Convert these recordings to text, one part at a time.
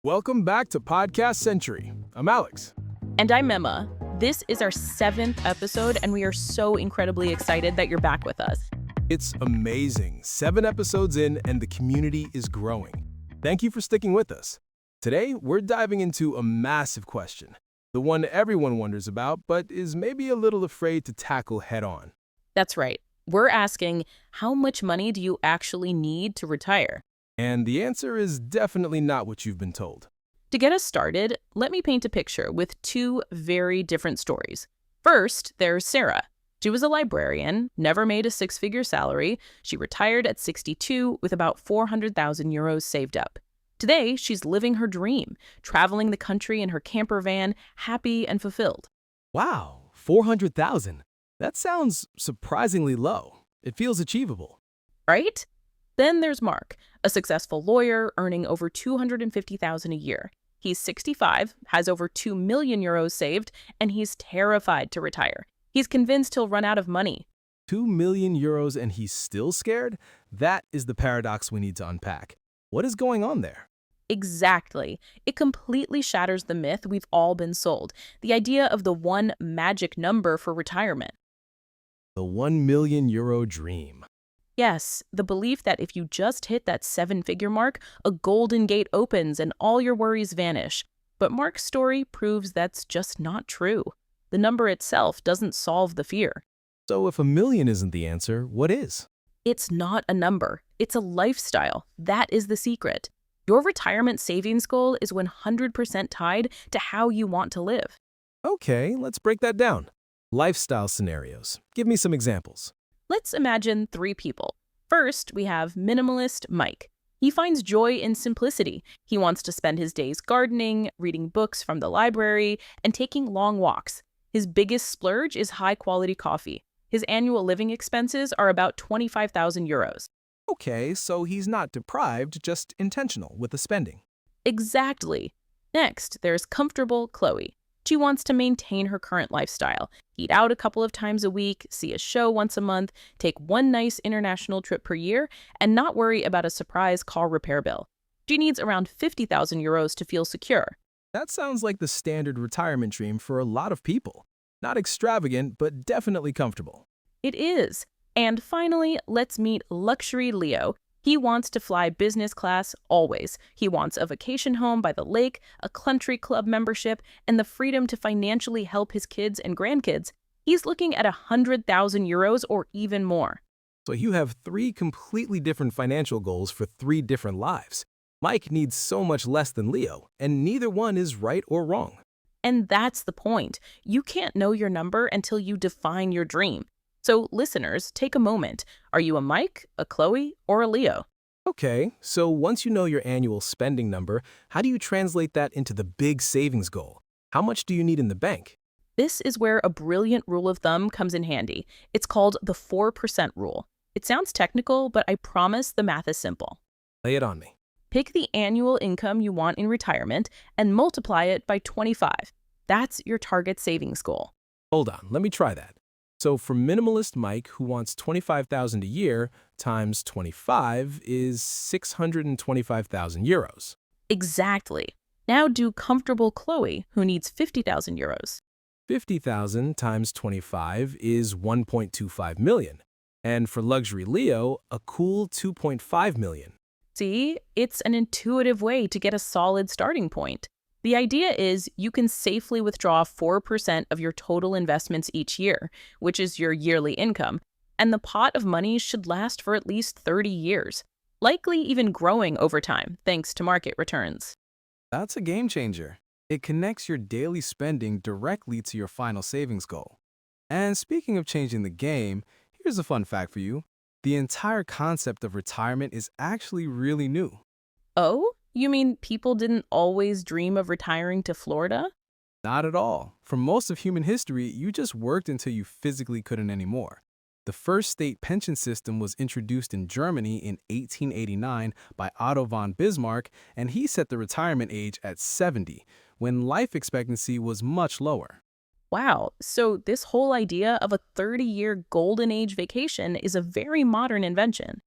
Welcome back to Podcast Century. I'm Alex. And I'm Emma. This is our 7th episode, and we are so incredibly excited that you're back with us. It's amazing. 7 episodes in, and the community is growing. Thank you for sticking with us. Today, we're diving into a massive question, the one everyone wonders about, but is maybe a little afraid to tackle head-on. That's right. We're asking, how much money do you actually need to retire? And the answer is definitely not what you've been told. To get us started, let me paint a picture with 2 very different stories. First, there's Sarah. She was a librarian, never made a 6-figure salary. She retired at 62 with about 400,000 euros saved up. Today, she's living her dream, traveling the country in her camper van, happy and fulfilled. Wow, 400,000. That sounds surprisingly low. It feels achievable. Right? Then there's Mark, a successful lawyer earning over 250,000 a year. He's 65, has over 2 million euros saved, and he's terrified to retire. He's convinced he'll run out of money. 2 million euros and he's still scared? That is the paradox we need to unpack. What is going on there? Exactly. It completely shatters the myth we've all been sold, the idea of the one magic number for retirement. The 1 million euro dream. Yes, the belief that if you just hit that 7-figure mark, a golden gate opens and all your worries vanish. But Mark's story proves that's just not true. The number itself doesn't solve the fear. So if a million isn't the answer, what is? It's not a number. It's a lifestyle. That is the secret. Your retirement savings goal is 100% tied to how you want to live. Okay, let's break that down. Lifestyle scenarios. Give me some examples. Let's imagine 3 people. First, we have minimalist Mike. He finds joy in simplicity. He wants to spend his days gardening, reading books from the library, and taking long walks. His biggest splurge is high-quality coffee. His annual living expenses are about 25,000 euros. Okay, so he's not deprived, just intentional with the spending. Exactly. Next, there's comfortable Chloe. She wants to maintain her current lifestyle, eat out a couple of times a week, see a show once a month, take one nice international trip per year, and not worry about a surprise car repair bill. She needs around 50,000 euros to feel secure. That sounds like the standard retirement dream for a lot of people. Not extravagant, but definitely comfortable. It is. And finally, let's meet luxury Leo. He wants to fly business class always. He wants a vacation home by the lake, a country club membership, and the freedom to financially help his kids and grandkids. He's looking at 100,000 euros or even more. So you have 3 completely different financial goals for 3 different lives. Mike needs so much less than Leo, and neither one is right or wrong. And that's the point. You can't know your number until you define your dream. So listeners, take a moment. Are you a Mike, a Chloe, or a Leo? Okay, so once you know your annual spending number, how do you translate that into the big savings goal? How much do you need in the bank? This is where a brilliant rule of thumb comes in handy. It's called the 4% rule. It sounds technical, but I promise the math is simple. Lay it on me. Pick the annual income you want in retirement and multiply it by 25. That's your target savings goal. Hold on, let me try that. So for minimalist Mike, who wants 25,000 a year, times 25 is 625,000 euros. Exactly. Now do comfortable Chloe, who needs 50,000 euros. 50,000 times 25 is 1.25 million. And for luxury Leo, a cool 2.5 million. See, it's an intuitive way to get a solid starting point. The idea is you can safely withdraw 4% of your total investments each year, which is your yearly income, and the pot of money should last for at least 30 years, likely even growing over time thanks to market returns. That's a game changer. It connects your daily spending directly to your final savings goal. And speaking of changing the game, here's a fun fact for you. The entire concept of retirement is actually really new. Oh? You mean people didn't always dream of retiring to Florida? Not at all. For most of human history, you just worked until you physically couldn't anymore. The first state pension system was introduced in Germany in 1889 by Otto von Bismarck, and he set the retirement age at 70, when life expectancy was much lower. Wow, so this whole idea of a 30-year golden age vacation is a very modern invention.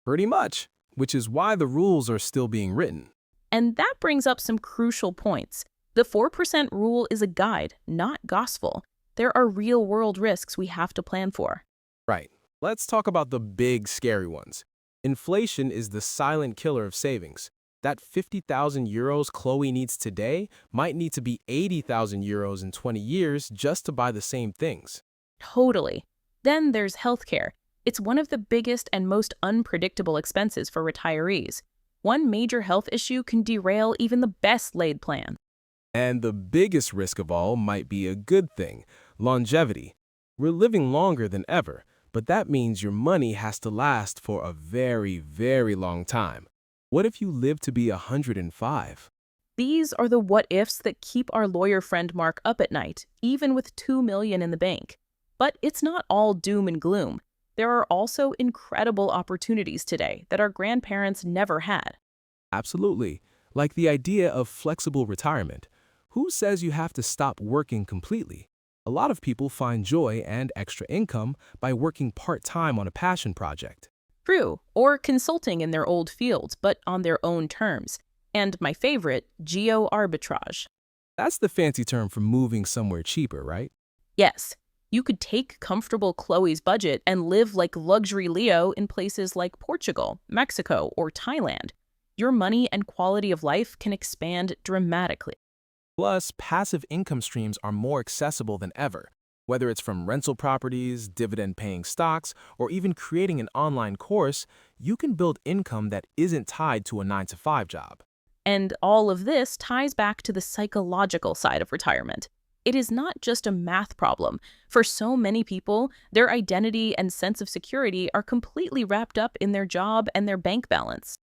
Pretty much, which is why the rules are still being written. And that brings up some crucial points. The 4% rule is a guide, not gospel. There are real-world risks we have to plan for. Right. Let's talk about the big, scary ones. Inflation is the silent killer of savings. That 50,000 euros Chloe needs today might need to be 80,000 euros in 20 years just to buy the same things. Totally. Then there's healthcare. It's one of the biggest and most unpredictable expenses for retirees. One major health issue can derail even the best laid plan. And the biggest risk of all might be a good thing, longevity. We're living longer than ever, but that means your money has to last for a very, very long time. What if you live to be 105? These are the what ifs that keep our lawyer friend Mark up at night, even with $2 million in the bank. But it's not all doom and gloom. There are also incredible opportunities today that our grandparents never had. Absolutely. Like the idea of flexible retirement. Who says you have to stop working completely? A lot of people find joy and extra income by working part-time on a passion project. True, or consulting in their old fields, but on their own terms. And my favorite, geo-arbitrage. That's the fancy term for moving somewhere cheaper, right? Yes, you could take comfortable Chloe's budget and live like luxury Leo in places like Portugal, Mexico, or Thailand. Your money and quality of life can expand dramatically. Plus, passive income streams are more accessible than ever. Whether it's from rental properties, dividend-paying stocks, or even creating an online course, you can build income that isn't tied to a 9-to-5 job. And all of this ties back to the psychological side of retirement. It is not just a math problem. For so many people, their identity and sense of security are completely wrapped up in their job and their bank balance.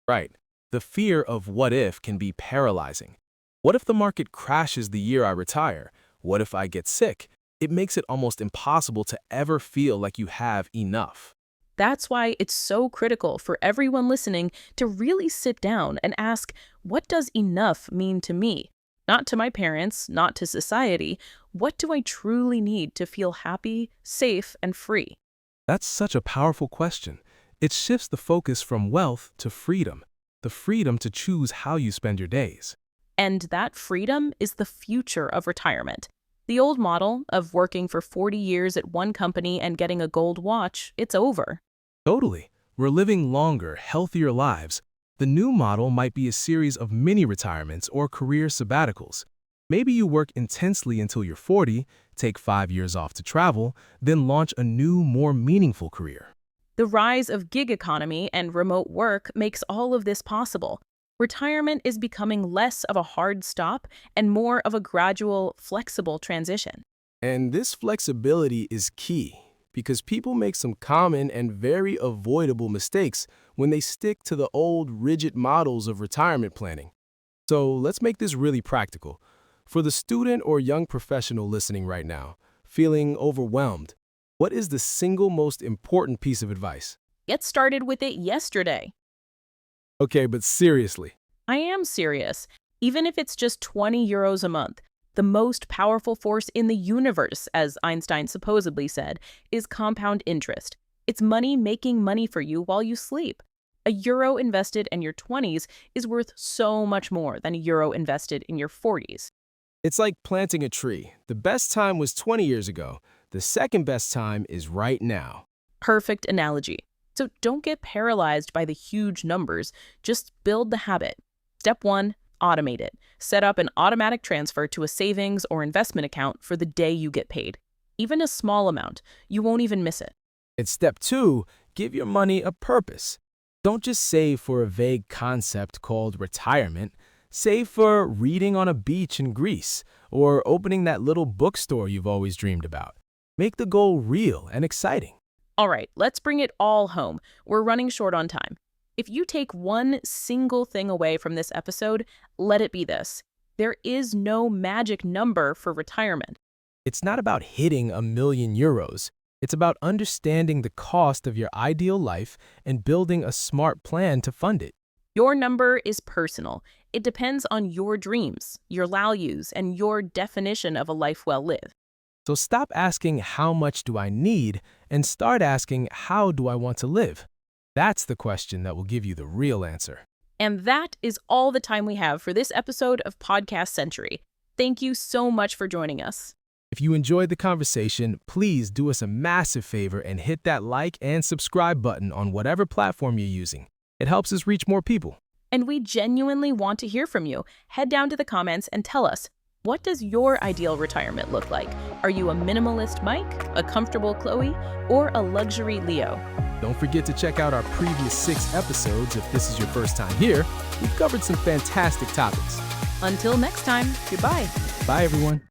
Right. The fear of what if can be paralyzing. What if the market crashes the year I retire? What if I get sick? It makes it almost impossible to ever feel like you have enough. That's why it's so critical for everyone listening to really sit down and ask, what does enough mean to me? Not to my parents, not to society. What do I truly need to feel happy, safe, and free? That's such a powerful question. It shifts the focus from wealth to freedom, the freedom to choose how you spend your days. And that freedom is the future of retirement. The old model of working for 40 years at one company and getting a gold watch, it's over. Totally. We're living longer, healthier lives. The new model might be a series of mini retirements or career sabbaticals. Maybe you work intensely until you're 40, take 5 years off to travel, then launch a new, more meaningful career. The rise of gig economy and remote work makes all of this possible. Retirement is becoming less of a hard stop and more of a gradual, flexible transition. And this flexibility is key because people make some common and very avoidable mistakes when they stick to the old, rigid models of retirement planning. So let's make this really practical. For the student or young professional listening right now, feeling overwhelmed, what is the single most important piece of advice? Get started with it yesterday. Okay, but seriously. I am serious. Even if it's just 20 euros a month, the most powerful force in the universe, as Einstein supposedly said, is compound interest. It's money making money for you while you sleep. A euro invested in your 20s is worth so much more than a euro invested in your 40s. It's like planting a tree. The best time was 20 years ago. The second best time is right now. Perfect analogy. So don't get paralyzed by the huge numbers. Just build the habit. Step 1, automate it. Set up an automatic transfer to a savings or investment account for the day you get paid. Even a small amount, you won't even miss it. And step 2, give your money a purpose. Don't just save for a vague concept called retirement. Save for reading on a beach in Greece or opening that little bookstore you've always dreamed about. Make the goal real and exciting. All right, let's bring it all home. We're running short on time. If you take one single thing away from this episode, let it be this. There is no magic number for retirement. It's not about hitting €1 million. It's about understanding the cost of your ideal life and building a smart plan to fund it. Your number is personal. It depends on your dreams, your values, and your definition of a life well lived. So stop asking how much do I need and start asking how do I want to live? That's the question that will give you the real answer. And that is all the time we have for this episode of Podcast Century. Thank you so much for joining us. If you enjoyed the conversation, please do us a massive favor and hit that like and subscribe button on whatever platform you're using. It helps us reach more people. And we genuinely want to hear from you. Head down to the comments and tell us, what does your ideal retirement look like? Are you a minimalist Mike, a comfortable Chloe, or a luxury Leo? Don't forget to check out our previous 6 episodes if this is your first time here. We've covered some fantastic topics. Until next time, goodbye. Bye, everyone.